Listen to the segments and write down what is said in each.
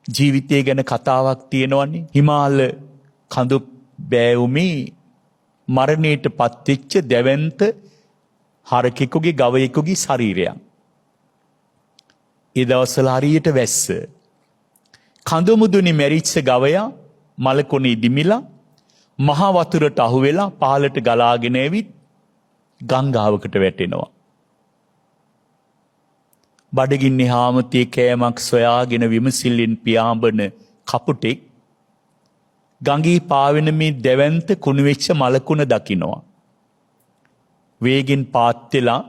ජීවිතය ගැන කතාවක් තියෙනවනේ. හිමාල කඳු බෑවුමේ මරණයට පත්වෙච්ච දැවැන්ත හරකෙකුගේ ගවයෙකුගේ ශරීරයක්. ඒ දවස්වල හරියට වැස්ස. කඳු මුදුනේ මැරිච්ච ගවයා මලකුණේ දිමිලා මහා වතුරට අහු වෙලා පහළට ගලාගෙන ඇවිත් ගංගාවකට වැටෙනවා. බඩගින්නේ හාමතිය කෑමක් සොයාගෙන විමසිල්ලෙන් පියාඹන කපුටෙක් ගඟේ පාවෙන මේ දැවැන්ත කුණු වෙච්ච මලකුණ දකිනවා. වේගෙන් පාත් වෙලා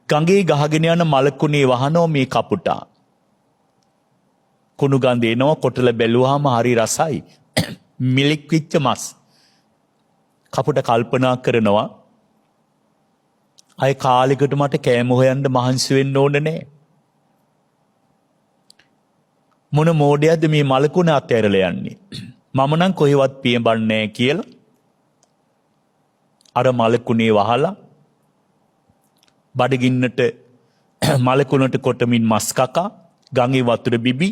ගඟේ ගහගෙන යන මලකුණේ වහනවා මේ කපුටා. කුණු ගඳ එනවා. කොටල බැලුවාම හරි රසයි. මිලික් විච්ච මස්. කපුට කල්පනා කරනවා අය කාලෙකට මට කෑම හොයන්න මහන්සි වෙන්න ඕන නෑ. මොන මෝඩයක්ද මේ මලකුණ අතහැරලා යන්නේ. මම නම් කොහෙවත් පියඹන්නේ නෑ කියලා අර මලකුණේ වහලා බඩගින්නට මලකුණට කොටමින් මස් කකා ගඟේ වතුර බිබි.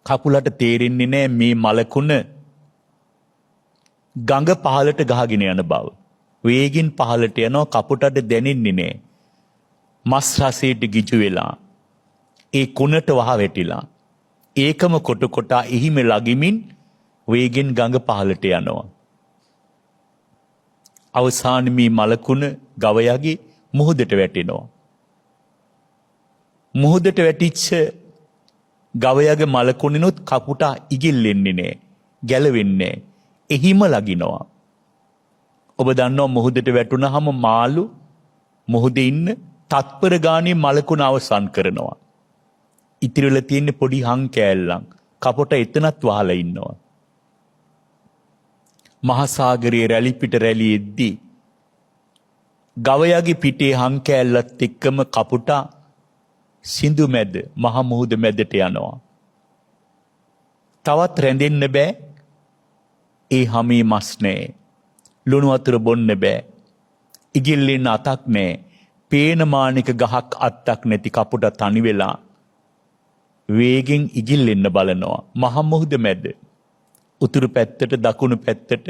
කකුලට තේරෙන්නේ නෑ මේ මලකුණ ගඟ පහලට ගහගෙන යන බව. වේගින් පහලට යනවා. කපුටට දැනෙන්නේ නෑ. මස් රසයට ගිජු වෙලා ඒ කුණට වහ වැටිලා ඒකම කොට කොටා එහිම ලගිමින් වේගෙන් ගඟ පහලට යනවා. අවසානයේ මේ මලකුණ ගවයාගේ මුහුදට වැටෙනවා. මුහුදට වැටිච්ච ගවයාගේ මලකුණිනුත් කපුටා ඉගිල්ලෙන්නේ නෑ. ගැලවෙන්නේ නෑ. එහිම ලගිනවා. ඔබ දන්නවා මුහුදට වැටුනහම මාළු මුහුදේ ඉන්න තත්පර ගානේ මලකුණ අවසන් කරනවා. ඉතිරිලා තියෙන පොඩි හං කෑල්ලක් කපුට එතනත් වහලා ඉන්නවා. මහා සාගරයේ රැලි පිට රැලි එද්දී ගවයාගේ පිටේ හං කෑල්ලත් එක්කම කපුටා සිඳු මැද මහ මුහුද මැදට යනවා. තවත් රැඳෙන්න බෑ. ඒ හැමේ මස් නෑ. ලුණු වතුර බොන්න බෑ. ඉගිල්ලෙන්න අතක් නෑ. පේන මානික ගහක් අත්තක් නැති කපුට තනි වෙලා වේගෙන් ඉගිල්ලෙන්න බලනවා. මහ මුහුද මැද උතුරු පැත්තට දකුණු පැත්තට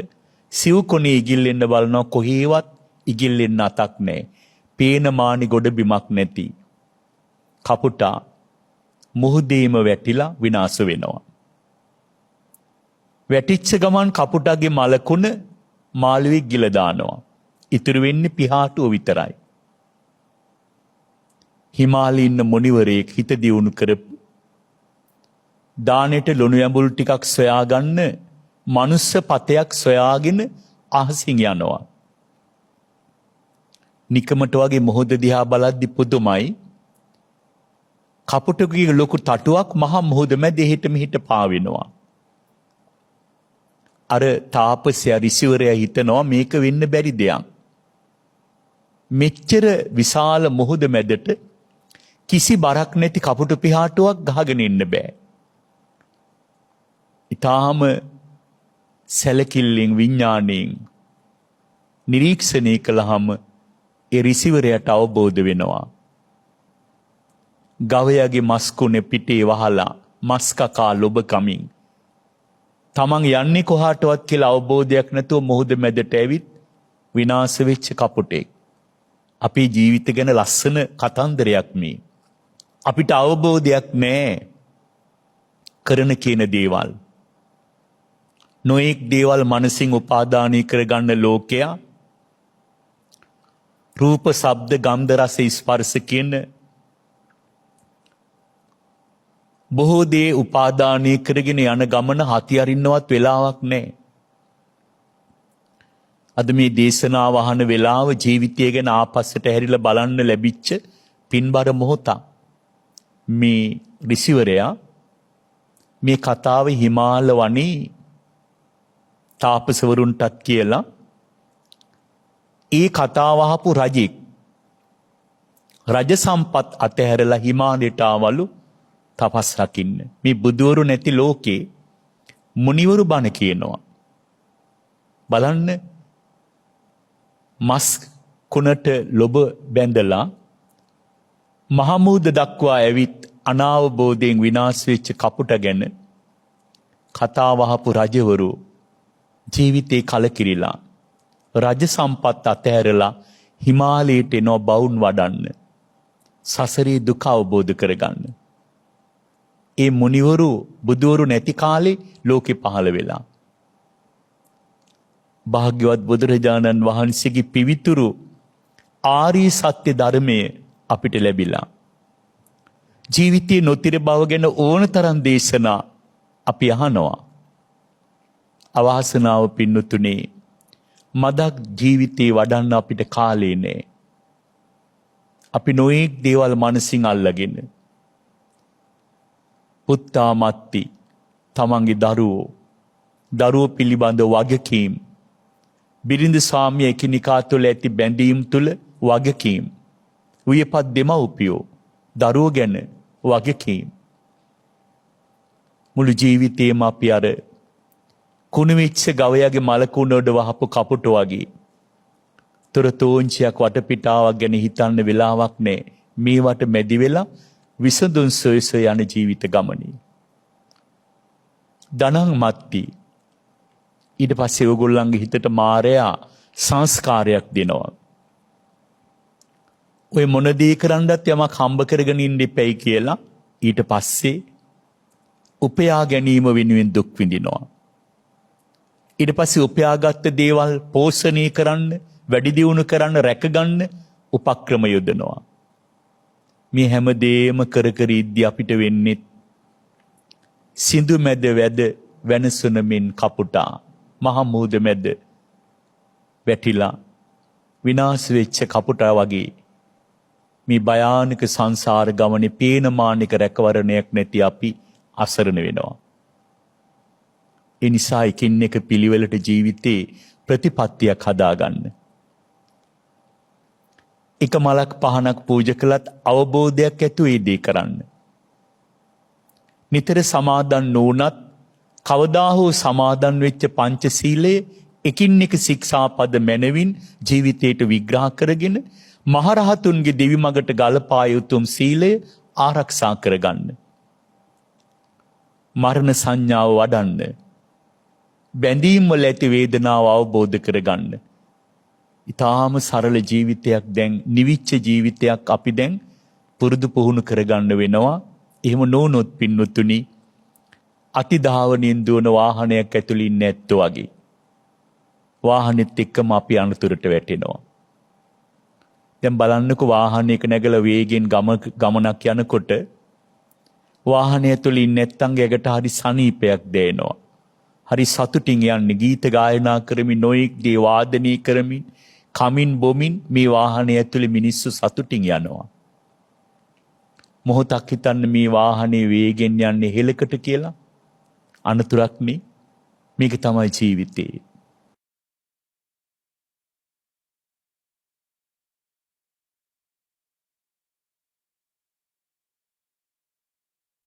සිව් කොනේ ඉගිල්ලෙන්න බලනවා. කොහේවත් ඉගිල්ලෙන්න අතක් නෑ. පේන මානි ගොඩ බිමක් නැති කපුටා මුහුදේම වැටිලා විනාශ වෙනවා. වැටිච්ච ගමන් කපුටාගේ මලකුණ මාළුවෙක් ගිල දානවා. ඉතුරු වෙන්නේ පිහාටුව විතරයි. හිමාලයේ ඉන්න මොණිවරයෙක් හිත දියුණු කරපු දානෙට ලුණු යඹුල් ටිකක් සොයාගන්න මනුස්ස පතයක් සොයාගෙන අහසින් යනවා. නිකමට වගේ මොහොත දිහා බලද්දි පුදුමයි. කපුටගේ ලොකු තටුවක් මහා මොහොත මැද එහෙට මෙහෙට පාවෙනවා. අර තාපසයා ඍෂිවරයා හිතනවා මේක වෙන්න බැරි දෙයක්. මෙච්චර විශාල මොහොත මැදට කිසි බරක් නැති කපුට පිහාටුවක් ගහගෙන ඉන්න බෑ. ඊටාම සැලකිල්ලෙන් විඥාණයෙන් නිරීක්ෂණය කළාම ඒ ඍෂිවරයාට අවබෝධ වෙනවා. ගවයාගේ මස් කුණේ පිටේ වහලා මස් කකා ලොබ කමින් තමන් යන්නේ කොහාටවත් කියලා අවබෝධයක් නැතුව මොහොත මැදට ඇවිත් විනාශ වෙච්ච කපුටෙක්. අපේ ජීවිත ගැන ලස්සන කතන්දරයක් මේ. අපිට අවබෝධයක් නැහැ කරන කියන දේවල්. නොඑක් දේවල් මනසින් උපාදානය කරගන්න ලෝකයා රූප, ශබ්ද, ගන්ධ, රස, ස්පර්ශ කියන බොහෝ දේ උපාදානය කරගෙන යන ගමන හති අරින්නවත් වෙලාවක් නැහැ. අද මේ දේශනාව අහන වෙලාව ජීවිතය ගැන ආපස්සට හැරිලා බලන්න ලැබිච්ච පින්බර මොහොතක්. මේ ඍෂිවරයා මේ කතාව හිමාල වනේ තාපසවරුන්ටත් කියලා ඒ කතාව අහපු රජෙක් රජ සම්පත් අතහැරලා හිමාලයට ආවලු තපස් රකින්න. මේ බුදුවරු නැති ලෝකේ මුනිවරු බණ කියනවා. බලන්න මස් කුණට ලොබ බැඳලා මහමුද දක්වා ඇවිත් අනාවබෝධයෙන් විනාශ වෙච්ච කපුට ගැන කතා වහපු රජවරු ජීවිතේ කලකිරිලා රජ සම්පත් අතහැරලා හිමාලයට එනවා බවුන් වඩන්න. සසරේ දුක අවබෝධ කරගන්න. ඒ මුනිවරු බුදුවරු නැති කාලේ ලෝකෙ පහළ වෙලා. භාග්‍යවත් බුදුරජාණන් වහන්සේගේ පිවිතුරු ආර්ය සත්‍ය ධර්මය අපිට ලැබිලා. ජීවිතයේ නොතිර බව ගැන ඕන තරම් දේශනා අපි අහනවා. අවාසනාව පින්නතුනේ මදක් ජීවිතේ වඩන්න අපිට කාලේ නෑ. අපි නොයෙක් දේවල් මනසින් අල්ලගෙන පුත්තා මත්ති තමන්ගේ දරුවෝ පිළිබඳ වගකීම් බිරිඳ ස්වාමිය එකිනෙකා තුළ ඇති බැඳීම් තුළ වගකීම් වියපත් දෙමව්පියෝ දරුවෝ ගැන වගකීම් මුළු ජීවිතේම අපි අර කුණුවිච්ච ගවයාගේ මලකුණොඩ වහපු කපුට වගේ තොරතෝංචියක් වටපිටාවක් ගැන හිතන්න වෙලාවක් නෑ. මේවට මැදි වෙලා විසඳුම් සොය යන ජීවිත ගමනේ. ධනං මත්ති ඊට පස්සේ ඔයගොල්ලන්ගේ හිතට මායයා සංස්කාරයක් දෙනවා. ඔය මොන දේ කරන්නත් යමක් හම්බ කරගෙන ඉන්න ඉපැයි කියලා ඊට පස්සේ උපයා ගැනීම වෙනුවෙන් දුක් විඳිනවා. ඊට පස්සේ උපයාගත්ත දේවල් පෝෂණය කරන්න, වැඩි දියුණු කරන්න, රැකගන්න උපක්‍රම යොදනවා. මේ හැම දෙයක්ම කර කර ඉද්දී අපිට වෙන්නේ සිඳු මැද වැද වෙනසුන මෙන් කපුටා මහ මූද මැද වැටිලා විනාශ වෙච්ච කපුටා වගේ මේ භයානක සංසාර ගමනේ පේනමානික රැකවරණයක් නැති අපි අසරණ වෙනවා. ඒ නිසා එකින් එක පිළිවෙලට ජීවිතේ ප්‍රතිපත්තියක් හදාගන්න. එක මලක් පහනක් පූජා කළත් අවබෝධයක් ඇතුව ඒ දේ කරන්න. නිතර සමාදන් නොවුනත් කවදා හෝ සමාදන් වෙච්ච පංචශීලයේ එකින් එක ශික්ෂාපද මැනවින් ජීවිතයට විග්‍රහ කරගෙන මහරහතුන්ගේ දිවි මගට ගලපා යුතුම් සීලය ආරක්ෂා කරගන්න. මරණ සංඥාව වඩන්න. බැඳීම් වල ඇති වේදනාව අවබෝධ කරගන්න. ඊටාම සරල ජීවිතයක් දැන් නිවිච්ච ජීවිතයක් අපි දැන් පුරුදු පුහුණු කරගන්න වෙනවා. එහෙම නොවුනොත් පින්නතුනි අතිධාවනයෙන් දුවන වාහනයක් ඇතුළේ ඉන්නේ නැත්තෝ වගේ. වාහනෙත් එක්කම අපි අනතුරට වැටෙනවා. දැන් බලන්නකෝ වාහනයක නැගලා වේගෙන් ගමනක් යනකොට වාහනය ඇතුළේ ඉන්නේ නැත්තම් ගැගට හරි සනීපයක් දැනෙනවා. හරි සතුටින් යන්නේ ගීත ගායනා කරමින් නොයෙක් දේ වාදනය කරමින් කමින් බොමින් මේ වාහනේ ඇතුලේ මිනිස්සු සතුටින් යනවා. මොහොතක් හිතන්න මේ වාහනේ වේගෙන් යන්නේ හෙලකට කියලා. අනතුරක් නේ. මේක තමයි ජීවිතේ.